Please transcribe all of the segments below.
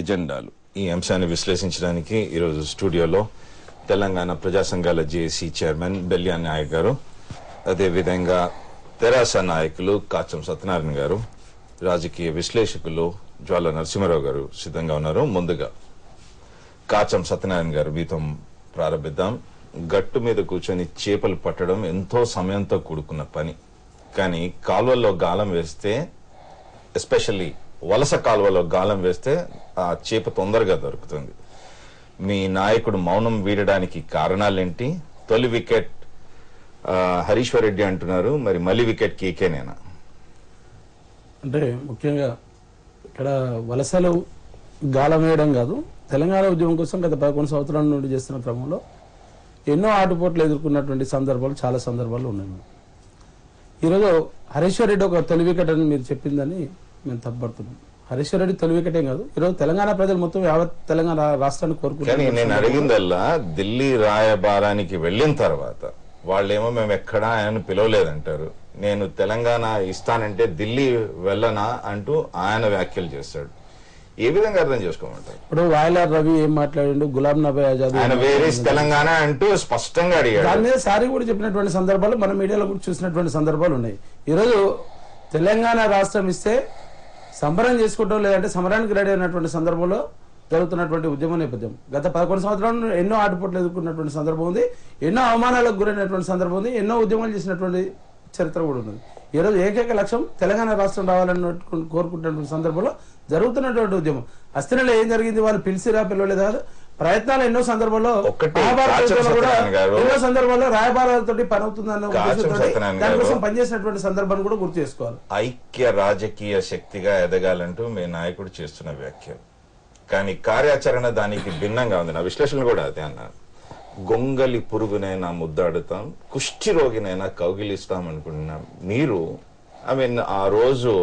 ఎజెండాలు ఈ అంశాన్ని విశ్లేషించడానికి ఈరోజు స్టూడియోలో తెలంగాణ ప్రజా సంఘాల జేఏసీ చైర్మన్ బెల్యాన్ నాయక్ గారు, అదేవిధంగా తెరాస నాయకులు కాచం సత్యనారాయణ గారు, రాజకీయ విశ్లేషకులు జ్వాల నరసింహారావు గారు సిద్ధంగా ఉన్నారు. ముందుగా కాచం సత్యనారాయణ గారు మీతో ప్రారంభిద్దాం. గట్టు మీద కూర్చొని చేపలు పట్టడం ఎంతో సమయంతో కూడుకున్న పని. కానీ కాలువల్లో గాలం వేస్తే, ఎస్పెషల్లీ వలస కాలువలో గాలం వేస్తే ఆ చేప తొందరగా దొరుకుతుంది. మీ నాయకుడు మౌనం వీడడానికి కారణాలేంటి? తొలి వికెట్ హరీశ్వర్ రెడ్డి అంటున్నారు, మరి మళ్ళీ వికెట్ కేకేనేనా? అంటే ముఖ్యంగా ఇక్కడ వలసలు గాలం వేయడం కాదు, తెలంగాణ ఉద్యమం కోసం గత 11 సంవత్సరాల నుండి చేస్తున్న క్రమంలో ఎన్నో ఆటుపోట్లు ఎదుర్కొన్నటువంటి సందర్భాలు, చాలా సందర్భాలు ఉన్నాయి. ఈరోజు హరీశ్వర్ రెడ్డి ఒక తొలి వికెట్ అని మీరు చెప్పిందని మేము తప్పబడుతున్నాం. హరీశ్వర్ రెడ్డి తొలి వికెటే కాదు, ఈరోజు తెలంగాణ ప్రజలు మొత్తం యావత్ తెలంగాణ రాష్ట్రాన్ని కోరుకుంటారు. నేను అడిగిందల్లా ఢిల్లీ రాయబారానికి వెళ్ళిన తర్వాత వాళ్ళేమో మేము ఎక్కడా ఆయన పిలవలేదంటారు. నేను తెలంగాణ ఇస్తానంటే ఢిల్లీ వెళ్ళనా అంటూ ఆయన వ్యాఖ్యలు చేస్తాడు. ఏ విధంగా అర్థం చేసుకోమంటారు? ఇప్పుడు వాయలార్ రవి ఏం మాట్లాడిండు, గులాం నబీ ఆజాద్ ఆయన వేరే తెలంగాణ అంటూ స్పష్టంగా అడిగాడు. దాని మీద సారి కూడా చెప్పినటువంటి సందర్భాలు మన మీడియాలో కూడా చూసినటువంటి సందర్భాలు ఉన్నాయి. ఈరోజు తెలంగాణ రాష్ట్రం ఇస్తే సంబరం చేసుకుంటాం, లేదంటే సమరానికి రెడీ అయినటువంటి సందర్భంలో జరుగుతున్నటువంటి ఉద్యమ నేపథ్యం. గత 11 సంవత్సరాలు ఎన్నో ఆటుపోట్లు ఎదుర్కొన్నటువంటి సందర్భం ఉంది, ఎన్నో అవమానాలకు గురైనటువంటి సందర్భం ఉంది, ఎన్నో ఉద్యమాలు చేసినటువంటి చరిత్ర కూడా ఉంది. ఈరోజు ఏకైక లక్ష్యం తెలంగాణ రాష్ట్రం రావాలని కోరుకుంటున్నటువంటి సందర్భంలో జరుగుతున్నటువంటి ఉద్యమం. అస్థిరలో ఏం జరిగింది, వాళ్ళు పిలిచిరా పిలవలేదు, ప్రయత్నాలు ఎన్నో సందర్భాల్లో ఎన్నో సందర్భాల్లో రాయబారాలతో పని అవుతుందన్న దానికోసం పనిచేసినటువంటి సందర్భాన్ని కూడా గుర్తు చేసుకోవాలి. ఐక్య రాజకీయ శక్తిగా ఎదగాలంటూ మీ నాయకుడు చేస్తున్న వ్యాఖ్యలు, కానీ కార్యాచరణ దానికి భిన్నంగా ఉంది. నా విశ్లేషణ కూడా అదే అన్నారు. గొంగలి పురుగునైనా ముద్దాడుతాం, కుష్టి రోగినైనా కౌగిలిస్తాం అనుకుంటున్నాం. మీరు ఆ రోజు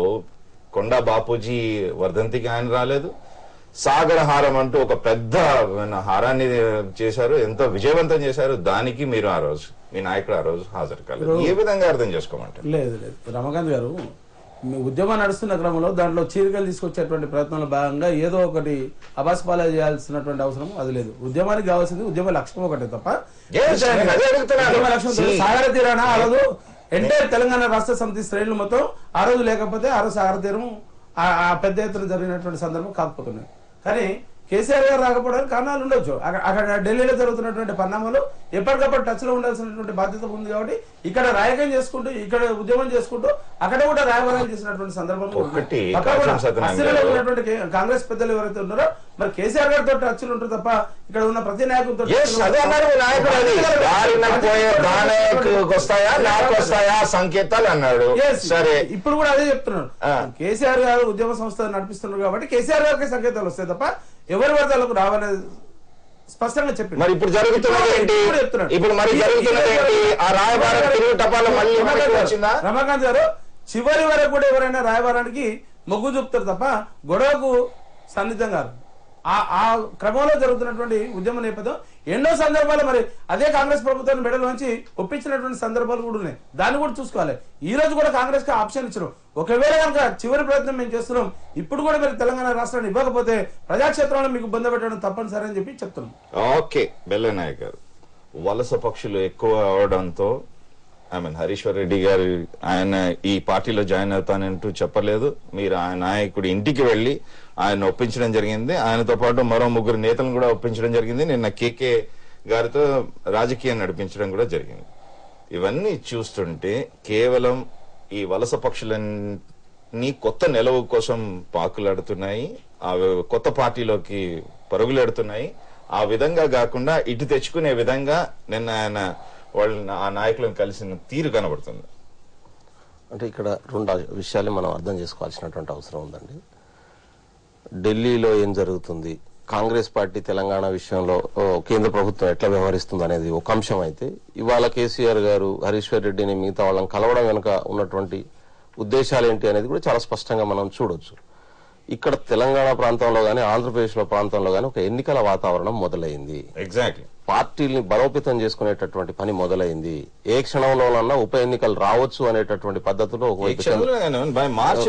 కొండా బాపూజీ వర్ధంతికి ఆయన రాలేదు, సాగర హారం అంటూ ఒక పెద్ద హారాన్ని చేశారు, ఎంతో విజయవంతం చేశారు. దానికి మీరు ఆ రోజు మీ నాయకుడు ఆ రోజు హాజరు కాలేదు. ఏ విధంగా అర్థం చేసుకోమంటారు? లేదు లేదు రమాకాంత్ గారు, మీ ఉద్యమం నడుస్తున్న క్రమంలో దాంట్లో చీరికలు తీసుకొచ్చేటువంటి ప్రయత్నంలో భాగంగా ఏదో ఒకటి అబాస్పాలా చేయాల్సినటువంటి అవసరం అది లేదు. ఉద్యమానికి కావాల్సింది ఉద్యమ లక్ష్యం ఒకటే తప్ప సాగర తీరానా ఆ రోజు ఎంటైర్ తెలంగాణ రాష్ట్ర సమితి శ్రేణులు మొత్తం ఆ రోజు లేకపోతే ఆ రోజు సాగర తీరం ఆ పెద్ద ఎత్తున జరిగినటువంటి సందర్భం కాకపోతున్నాయి. కానీ కేసీఆర్ గారు రాకపోవడానికి కారణాలు ఉండొచ్చు. అక్కడ ఢిల్లీలో జరుగుతున్నటువంటి పరిణామాలు ఎప్పటికప్పుడు టచ్ లో ఉండాల్సినటువంటి బాధ్యత ఉంది. కాబట్టి ఇక్కడ రాయకం చేసుకుంటూ, ఇక్కడ ఉద్యమం చేసుకుంటూ, అక్కడ కూడా రాయబారాలు చేసినటువంటి సందర్భంలో ఉన్నటువంటి కాంగ్రెస్ పెద్దలు ఎవరైతే ఉన్నారో మరి కేసీఆర్ గారితో టచ్లు ఉంటారు తప్ప ఇక్కడ ఉన్న ప్రతి నాయకులతో సంకేతాలు అన్నాడు. సరే, ఇప్పుడు కూడా అదే చెప్తున్నాడు. కేసీఆర్ గారు ఉద్యమ సంస్థ నడిపిస్తున్నారు కాబట్టి కేసీఆర్ గారికి సంకేతాలు వస్తాయి తప్ప ఎవరి వర్గాలకు రావాలని స్పష్టంగా చెప్పి. మరి ఇప్పుడు జరుగుతున్నది ఏంటి? ఇప్పుడు మరి జరుగుతున్నది ఏంటి? ఆ రాయబారం తిరుగు టపాలు మళ్ళీ వచ్చిందా? రమాకాంత్ గారు, చివరి వరకు కూడా ఎవరైనా రాయబారానికి మొగ్గు చూపుతారు తప్ప గొడవకు సన్నిధంగా. ఆ క్రమంలో జరుగుతున్నటువంటి ఉద్యమ నేపథ్యం ఎన్నో సందర్భాలు మరి అదే కాంగ్రెస్ ప్రభుత్వాన్ని మెడల్ నుంచి ఒప్పించినటువంటి సందర్భాలు కూడా ఉన్నాయి. దాన్ని కూడా చూసుకోవాలి. ఈ రోజు కూడా కాంగ్రెస్ కి ఆప్షన్ ఇచ్చారు. ఒకవేళ కనుక చివరి ప్రయత్నం మేము చేస్తున్నాం, ఇప్పుడు కూడా మీరు తెలంగాణ రాష్ట్రాన్ని ఇవ్వకపోతే ప్రజాక్షేత్రంలో మీకు బంధ పెట్టడం తప్పనిసరి అని చెప్పి చెప్తున్నాం. ఓకే, బెల్లయ్య నాయక్ గారు, వలస పక్షులు ఎక్కువ అవడంతో హరీశ్వర్ రెడ్డి గారు ఆయన ఈ పార్టీలో జాయిన్ అవుతానంటూ చెప్పలేదు. మీరు ఆయన నాయకుడి ఇంటికి వెళ్లి ఆయన ఒప్పించడం జరిగింది. ఆయనతో పాటు మరో 3 నేతలను కూడా ఒప్పించడం జరిగింది. నిన్న కేకే గారితో రాజకీయం నడిపించడం కూడా జరిగింది. ఇవన్నీ చూస్తుంటే కేవలం ఈ వలస పక్షులన్నీ కొత్త నిలవు కోసం పాకులాడుతున్నాయి, ఆ కొత్త పార్టీలోకి పరుగులాడుతున్నాయి. ఆ విధంగా కాకుండా ఇటు తెచ్చుకునే విధంగా నిన్న ఆయన ఆ నాయకులను కలిసిన తీరు కనబడుతుంది. అంటే ఇక్కడ 2 విషయాలు మనం అర్థం చేసుకోవాల్సినటువంటి అవసరం ఉందండి. ఢిల్లీలో ఏం జరుగుతుంది, కాంగ్రెస్ పార్టీ తెలంగాణ విషయంలో కేంద్ర ప్రభుత్వం ఎట్లా వ్యవహరిస్తుంది అనేది ఒక అంశం అయితే, ఇవాళ కేసీఆర్ గారు హరీశ్వర్ రెడ్డిని మిగతా వాళ్ళని కలవడం వెనుక ఉన్నటువంటి ఉద్దేశాలు ఏంటి అనేది కూడా చాలా స్పష్టంగా మనం చూడొచ్చు. ఇక్కడ తెలంగాణ ప్రాంతంలో గానీ ఆంధ్రప్రదేశ్ లో ప్రాంతంలో గానీ ఒక ఎన్నికల వాతావరణం మొదలైంది. ఎగ్జాక్ట్లీ పార్టీల్ని బలోపేతం చేసుకునేటటువంటి పని మొదలైంది. ఏ క్షణంలోనన్నా ఉప ఎన్నికలు రావచ్చు అనేటటువంటి పద్ధతిలో by March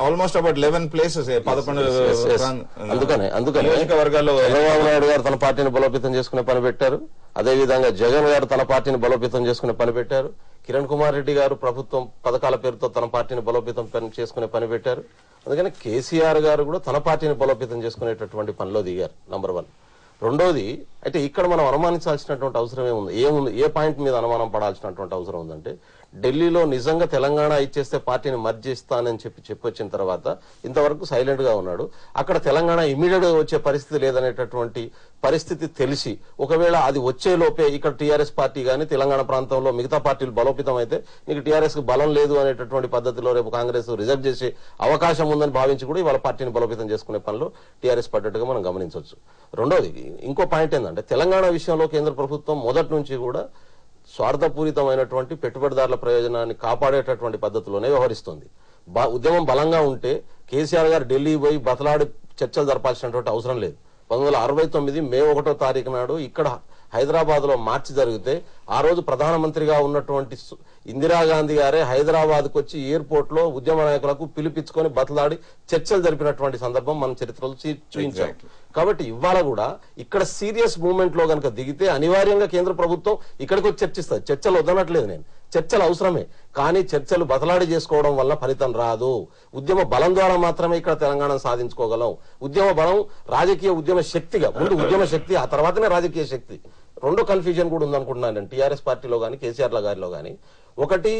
almost about 11 places 11 అందుకనే వర్గాల్లో చంద్రబాబు నాయుడు గారు తన పార్టీని బలోపేతం చేసుకునే పని పెట్టారు. అదేవిధంగా జగన్ గారు తన పార్టీని బలోపేతం చేసుకునే పని పెట్టారు. కిరణ్ కుమార్ రెడ్డి గారు ప్రభుత్వం పథకాల పేరుతో తన పార్టీని బలోపేతం చేసుకునే పని పెట్టారు. అందుకని కేసీఆర్ గారు కూడా తన పార్టీని బలోపేతం చేసుకునేటటువంటి పనిలో దిగారు. నంబర్ 1. రెండోది, అయితే ఇక్కడ మనం అనుమానించాల్సినటువంటి అవసరం ఏముంది, ఏ పాయింట్ మీద అనుమానం పడాల్సినటువంటి అవసరం ఉందంటే, ఢిల్లీలో నిజంగా తెలంగాణ ఇచ్చేస్తే పార్టీని మర్జ్ చేస్తానని చెప్పొచ్చిన తర్వాత ఇంతవరకు సైలెంట్ గా ఉన్నాడు. అక్కడ తెలంగాణ ఇమీడియట్ గా వచ్చే పరిస్థితి లేదనేటటువంటి పరిస్థితి తెలిసి, ఒకవేళ అది వచ్చే లోపే ఇక్కడ టీఆర్ఎస్ పార్టీ గానీ తెలంగాణ ప్రాంతంలో మిగతా పార్టీలు బలోపేతం అయితే నీకు టీఆర్ఎస్ కు బలం లేదు అనేటటువంటి పద్ధతిలో రేపు కాంగ్రెస్ రిజెక్ట్ చేసే అవకాశం ఉందని భావించి కూడా ఇవాళ పార్టీని బలోపేతం చేసుకునే పనిలో టీఆర్ఎస్ పడ్డట్టుగా మనం గమనించవచ్చు. రెండోది, ఇంకో పాయింట్ ఏంటంటే, తెలంగాణ విషయంలో కేంద్ర ప్రభుత్వం మొదటి నుంచి కూడా స్వార్థపూరితమైనటువంటి పెట్టుబడిదారుల ప్రయోజనాన్ని కాపాడేటటువంటి పద్ధతిలోనే వ్యవహరిస్తుంది. ఉద్యమం బలంగా ఉంటే కేసీఆర్ గారు ఢిల్లీ పోయి బతలాడి చర్చలు జరపాల్సినటువంటి అవసరం లేదు. 1969 మే 1వ తారీఖు నాడు ఇక్కడ హైదరాబాద్ లో మార్చి జరిగితే ఆ రోజు ప్రధానమంత్రిగా ఉన్నటువంటి ఇందిరాగాంధీ గారే హైదరాబాద్ కు వచ్చి ఎయిర్పోర్ట్ లో ఉద్యమ నాయకులకు పిలిపించుకొని బతలాడి చర్చలు జరిపినటువంటి సందర్భం మనం చరిత్రలో చూపించాం. కాబట్టి ఇవాళ కూడా ఇక్కడ సీరియస్ మూవ్మెంట్ లో కనుక దిగితే అనివార్యంగా కేంద్ర ప్రభుత్వం ఇక్కడికి వచ్చి చర్చిస్తుంది. చర్చలు వదలట్లేదు నేను, చర్చలు అవసరమే, కానీ చర్చలు బతలాడి చేసుకోవడం వల్ల ఫలితం రాదు. ఉద్యమ బలం ద్వారా మాత్రమే ఇక్కడ తెలంగాణ సాధించుకోగలం. ఉద్యమ బలం రాజకీయ ఉద్యమ శక్తిగా, ముందు ఉద్యమ శక్తి, ఆ తర్వాతనే రాజకీయ శక్తి. రెండో కన్ఫ్యూజన్ కూడా ఉందనుకుంటున్నాను నేను టీఆర్ఎస్ పార్టీలో గానీ కేసీఆర్ గారిలో గానీ. ఒకటి,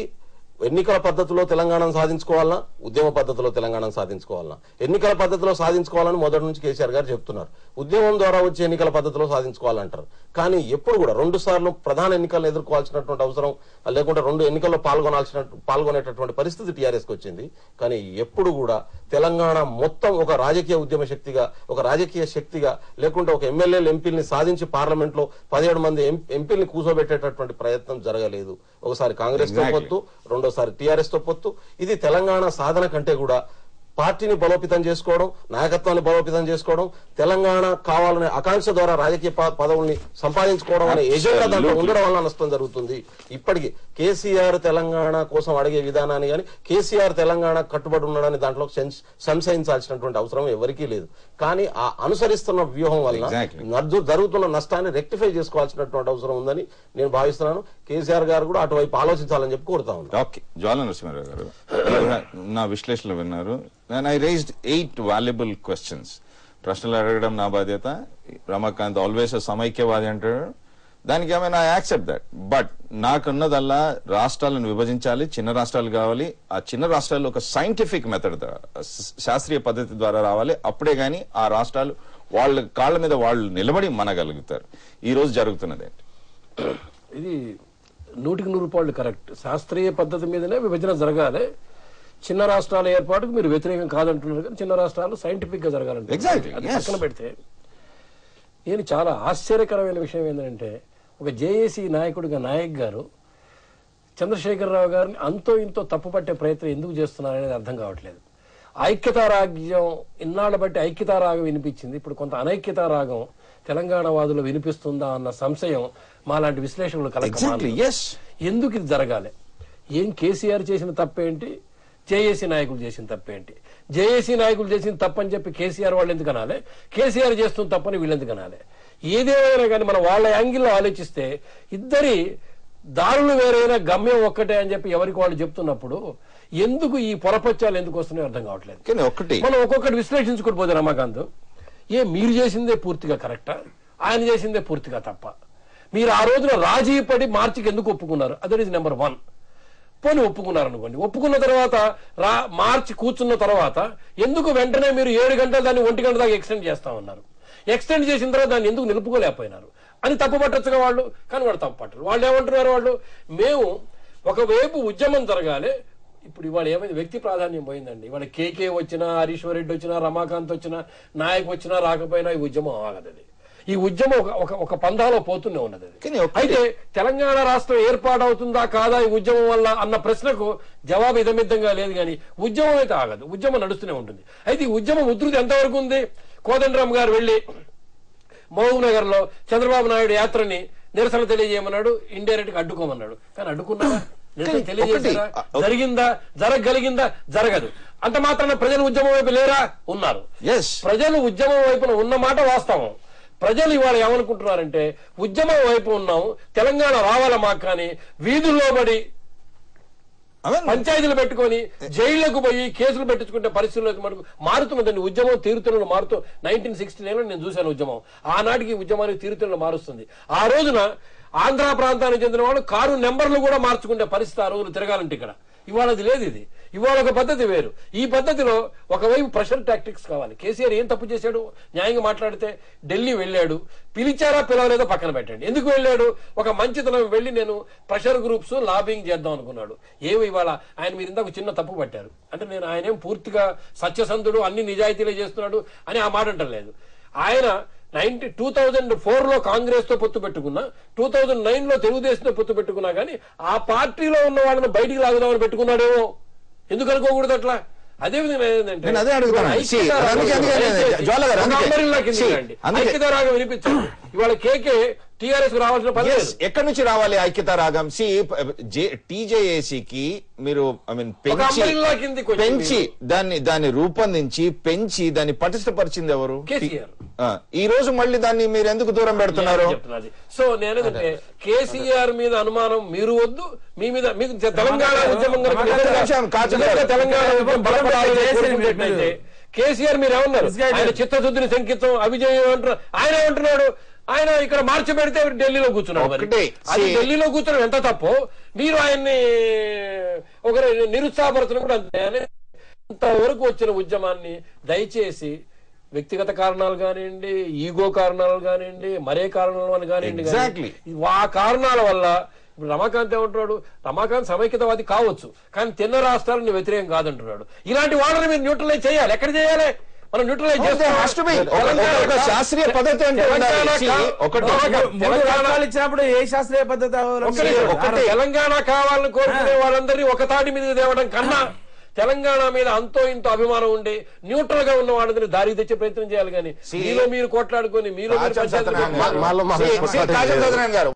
ఎన్నికల పద్ధతిలో తెలంగాణను సాధించుకోవాలన్నా, ఉద్యమ పద్ధతిలో తెలంగాణను సాధించుకోవాలన్నా. ఎన్నికల పద్ధతిలో సాధించుకోవాలని మొదటి నుంచి కేసీఆర్ గారు చెప్తున్నారు. ఉద్యమం ద్వారా వచ్చే ఎన్నికల పద్ధతిలో సాధించుకోవాలంటారు. కానీ ఎప్పుడు కూడా 2 సార్లు ప్రధాన ఎన్నికలను ఎదుర్కోవాల్సినటువంటి అవసరం, లేకుంటే 2 ఎన్నికల్లో పాల్గొనేటటువంటి పరిస్థితి టీఆర్ఎస్ కి వచ్చింది. కానీ ఎప్పుడు కూడా తెలంగాణ మొత్తం ఒక రాజకీయ ఉద్యమ శక్తిగా, ఒక రాజకీయ శక్తిగా, లేకుంటే ఒక ఎమ్మెల్యేలు ఎంపీల్ని సాధించి పార్లమెంట్ లో 17 మంది ఎంపీల్ని కూర్చోబెట్టేటటువంటి ప్రయత్నం జరగలేదు. ఒకసారి కాంగ్రెస్ తో పొత్తు, రెండోసారి టీఆర్ఎస్ తో పొత్తు. ఇది తెలంగాణ సాధన కంటే కూడా పార్టీని బలోపేతం చేసుకోవడం, నాయకత్వాన్ని బలోపేతం చేసుకోవడం, తెలంగాణ కావాలనే ఆకాంక్ష ద్వారా రాజకీయ పదవుల్ని సంపాదించుకోవడం అనే ఎజెండా దాంట్లో ఉండడం వల్ల నష్టం జరుగుతుంది. ఇప్పటికీ కేసీఆర్ తెలంగాణ కోసం అడిగే విధానాన్ని కానీ, కేసీఆర్ తెలంగాణ కట్టుబడి ఉండడాన్ని దాంట్లో సంశయించాల్సినటువంటి అవసరం ఎవరికీ లేదు. కానీ ఆ అనుసరిస్తున్న వ్యూహం వల్ల జరుగుతున్న నష్టాన్ని రెక్టిఫై చేసుకోవాల్సినటువంటి అవసరం ఉందని నేను భావిస్తున్నాను. కేసీఆర్ గారు కూడా అటువైపు ఆలోచించాలని చెప్పి కోరుతా ఉన్నాను. ఓకే, జ్వాల నరసింహారావు గారు, నా విశ్లేషణ విన్నారు. And I raised 8 valuable questions. ప్రశ్నలు అడగడం నా బాధ్యత. రమాకాంత్ ఆల్వేస్ సమైక్యవాది అంటాడు, దానికి ఏమైనా ఐ యాక్సెప్ట్ దట్. బట్ నాకున్నదల్లా రాష్ట్రాలను విభజించాలి, చిన్న రాష్ట్రాలు కావాలి. ఆ చిన్న రాష్ట్రాలు ఒక సైంటిఫిక్ మెథడ్ ద్వారా, శాస్త్రీయ పద్ధతి ద్వారా రావాలి. అప్పుడే గాని ఆ రాష్ట్రాలు వాళ్ళ కాళ్ళ మీద వాళ్ళు నిలబడి మనగలుగుతారు. ఈ రోజు జరుగుతున్నది ఏంటి? ఇది 100% కరెక్ట్. శాస్త్రీయ పద్ధతి మీదనే విభజన జరగాలి. చిన్న రాష్ట్రాల ఏర్పాటుకు మీరు వ్యతిరేకం కాదంటున్నారు, కానీ చిన్న రాష్ట్రాలు సైంటిఫిక్ గా జరగాలంటే అది పక్కన పెడితే, నేను చాలా ఆశ్చర్యకరమైన విషయం ఏంటంటే, ఒక జేఏసీ నాయకుడిగా నాయక్ గారు చంద్రశేఖరరావు గారిని అంతో ఇంతో తప్పుపట్టే ప్రయత్నం ఎందుకు చేస్తున్నారనేది అర్థం కావట్లేదు. ఐక్యతా రాజ్యం ఇన్నాళ్ల బట్టి ఐక్యతా రాగం వినిపించింది, ఇప్పుడు కొంత అనైక్యతా రాగం తెలంగాణ వాదులు వినిపిస్తుందా అన్న సంశయం మాలాంటి విశ్లేషకులు కలగ. ఎందుకు ఇది జరగాలి? ఏం కేసీఆర్ చేసిన తప్పేంటి, జేఏసీ నాయకులు చేసిన తప్పేంటి? జేఏసీ నాయకులు చేసిన తప్పని చెప్పి కేసీఆర్ వాళ్ళు ఎందుకు అనాలి, కేసీఆర్ చేస్తున్న తప్పని వీళ్ళు ఎందుకు అనాలి? ఏదేమైనా కానీ మనం వాళ్ళ యాంగిల్లో ఆలోచిస్తే ఇద్దరి దారులు వేరైనా గమ్యం ఒక్కటే అని చెప్పి ఎవరికి వాళ్ళు చెప్తున్నప్పుడు ఎందుకు ఈ పొరపచ్చాలు ఎందుకు వస్తున్నాయో అర్థం కావట్లేదు. మనం ఒక్కొక్కటి విశ్లేషించుకుని పోతే, రమాకాంత్, మీరు చేసిందే పూర్తిగా కరెక్టా, ఆయన చేసిందే పూర్తిగా తప్ప? మీరు ఆ రోజున రాజీ పడి మార్చికి ఎందుకు ఒప్పుకున్నారు? That is number 1. పోనీ ఒప్పుకున్నారు అనుకోండి, ఒప్పుకున్న తర్వాత మార్చి కూర్చున్న తర్వాత ఎందుకు వెంటనే మీరు 7 గంటలు దాన్ని 1 గంట దాకా ఎక్స్టెండ్ చేస్తామన్నారు? ఎక్స్టెండ్ చేసిన తర్వాత దాన్ని ఎందుకు నిలుపుకోలేకపోయినారు అని తప్పు పట్టొచ్చుగా వాళ్ళు. కానీ వాళ్ళు తప్పు పట్టరు. వాళ్ళు ఏమంటున్నారు, వాళ్ళు మేము ఒకవైపు ఉద్యమం జరగాలి. ఇప్పుడు ఇవాళ ఏమైంది, వ్యక్తి ప్రాధాన్యం పోయిందండి. ఇవాళ కేకే వచ్చినా, హరీశ్వర్ రెడ్డి వచ్చినా, రమాకాంత్ వచ్చినా, నాయక్ వచ్చినా రాకపోయినా ఈ ఉద్యమం ఆగదు. ఈ ఉద్యమం ఒక పందాలో పోతూనే ఉన్నది. అయితే తెలంగాణ రాష్ట్రం ఏర్పాటవుతుందా కాదా ఈ ఉద్యమం వల్ల అన్న ప్రశ్నకు జవాబు ఇదమిద్దంగా లేదు. కానీ ఉద్యమం అయితే ఆగదు, ఉద్యమం నడుస్తూనే ఉంటుంది. అయితే ఈ ఉద్యమం ఉధృతి ఎంతవరకు ఉంది? కోదండరామ్ గారు వెళ్లి మహబూబ్ నగర్ లో చంద్రబాబు నాయుడు యాత్రని నిరసన తెలియజేయమన్నాడు, ఇండైరెక్ట్ గా అడ్డుకోమన్నాడు. కానీ అడ్డుకున్నారా? నిరసన తెలియజేసారా? జరిగిందా? జరగగలిగిందా? జరగదు. అంత మాత్రాన ప్రజలు ఉద్యమం వైపు లేరా? ఉన్నారు. ప్రజలు ఉద్యమం వైపున ఉన్న మాట వాస్తవం. ప్రజలు ఇవాళ ఏమనుకుంటున్నారంటే ఉద్యమం వైపు ఉన్నాం, తెలంగాణ రావాల మాకు, కానీ వీధుల్లో పడి పంచాయతీలు పెట్టుకొని జైళ్లకు పోయి కేసులు పెట్టించుకుంటే పరిస్థితుల్లోకి మనకు మారుతున్నదండి. ఉద్యమం తీరుతెన్నులు మారుతూ 1969లో నేను చూశాను ఉద్యమం. ఆనాటికి ఉద్యమానికి తీరుతెన్నులు మారుస్తుంది. ఆ రోజున ఆంధ్ర ప్రాంతానికి చెందిన వాళ్ళు కారు నెంబర్లు కూడా మార్చుకునే పరిస్థితి ఆ రోజులు తిరగాలంటే ఇక్కడ. ఇవాళ అది లేదు. ఇది ఇవాళ ఒక పద్ధతి వేరు. ఈ పద్ధతిలో ఒకవైపు ప్రెషర్ టాక్టిక్స్ కావాలి. కేసీఆర్ ఏం తప్పు చేశాడు? న్యాయంగా మాట్లాడితే ఢిల్లీ వెళ్ళాడు, పిలిచారా పిలవలేదో పక్కన పెట్టండి. ఎందుకు వెళ్ళాడు? ఒక మంచితనం వెళ్ళి నేను ప్రెషర్ గ్రూప్స్ లాబింగ్ చేద్దాం అనుకున్నాడు. ఏమి ఇవాళ ఆయన మీరు ఇందాక చిన్న తప్పు పట్టారు అంటే నేను ఆయనేం పూర్తిగా సత్యసంధుడు అన్ని నిజాయితీలే చేస్తున్నాడు అని ఆ మాట అంటలేదు. ఆయన 2004లో కాంగ్రెస్ తో పొత్తు పెట్టుకున్నా, 2009లో తెలుగుదేశంతో పొత్తు పెట్టుకున్నా కానీ ఆ పార్టీలో ఉన్న వాళ్ళని బయటికి లాగుదామని పెట్టుకున్నాడేమో. ఎందుకు అనుకోకూడదు అట్లా? అదేవిధంగా ఐక్యతా రాగం వినిపించండి. ఇవాళ కేకే టీఆర్ఎస్ రావాల్సిన పని ఎక్కడి నుంచి రావాలి ఐక్యతా రాగం? టీజేఏసీకి మీరు పెంచి దాన్ని రూపొందించి పెంచి దాన్ని పటిష్టపరిచింది ఎవరు? కేసీఆర్. ఈ రోజు మళ్ళీ దాన్ని మీరు ఎందుకు దూరం పెడుతున్నారు? సో నేనేదంటే కేసీఆర్ మీద అనుమానం మీరు వద్దు, మీ మీద మీకు తెలంగాణ ఉద్యమం తెలంగాణ బలపడాలి. కేసీఆర్ మీరు ఏమన్నారు? ఆయన చిత్తశుద్ధిని శంకితం అభిజయం అంటారు. ఆయన ఏమంటున్నాడు? ఆయన ఇక్కడ మార్చి పెడితే ఢిల్లీలో కూర్చున్నాడు. అది ఢిల్లీలో కూర్చోడం ఎంత తప్పో మీరు ఆయన్ని ఒకరు నిరుత్సాహపరచడం కూడా అంతే. ఇంతవరకు వచ్చిన ఉద్యమాన్ని దయచేసి వ్యక్తిగత కారణాలు కానివ్వండి, ఈగో కారణాలు కానివ్వండి, మరే కారణాలు కానివ్వండి, ఆ కారణాల వల్ల ఇప్పుడు రమాకాంత్ ఏమంటున్నాడు? రమాకాంత్ సమైక్యతవాది కావచ్చు, కానీ తిన్న రాష్ట్రాలను వ్యతిరేకం కాదంటున్నాడు. ఇలాంటి వాళ్ళని మీరు న్యూట్రలైజ్ చేయాలి. ఎక్కడ చేయాలి? మనం న్యూట్రలైజ్ శాస్త్రీయ పద్ధతి ఇచ్చినప్పుడు ఏ శాస్త్రీయ పద్ధతి? తెలంగాణ కావాలని కోరుకునే వాళ్ళందరినీ ఒక తాటి మీద తేవడం కన్నా తెలంగాణ మీద అంతో ఇంతో అభిమానం ఉండి న్యూట్రల్ గా ఉన్న వాళ్ళని దారి తెచ్చే ప్రయత్నం చేయాలి. కానీ మీలో మీరు కొట్లాడుకొని మీలో